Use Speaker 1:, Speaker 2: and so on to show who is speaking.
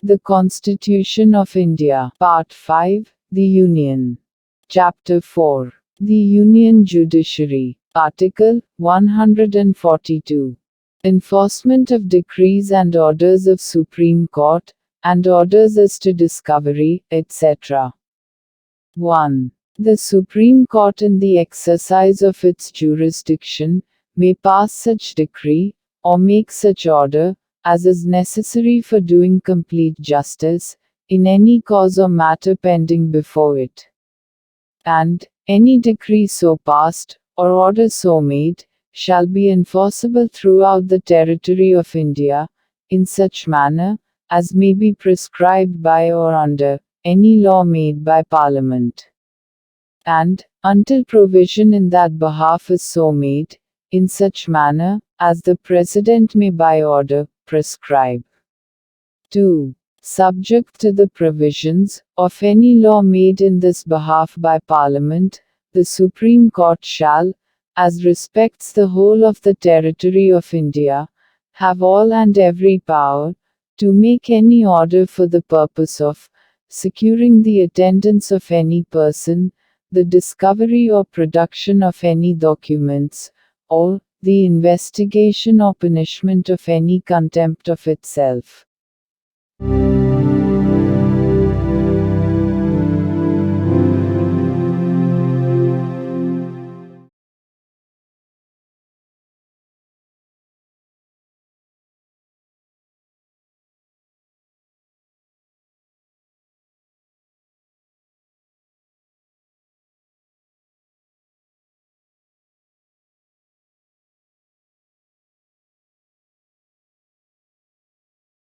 Speaker 1: The Constitution of India. Part 5. The Union. Chapter 4. The Union Judiciary. Article 142. Enforcement of decrees and orders of Supreme Court, and orders as to discovery, etc. 1. The Supreme Court in the exercise of its jurisdiction, may pass such decree, or make such order, as is necessary for doing complete justice, in any cause or matter pending before it. And, any decree so passed, or order so made, shall be enforceable throughout the territory of India, in such manner, as may be prescribed by or under, any law made by Parliament. And, until provision in that behalf is so made, in such manner, as the President may by order, prescribe. 2. Subject to the provisions of any law made in this behalf by Parliament, the Supreme Court shall, as respects the whole of the territory of India, have all and every power, to make any order for the purpose of securing the attendance of any person, the discovery or production of any documents, or the investigation or punishment of any contempt of itself.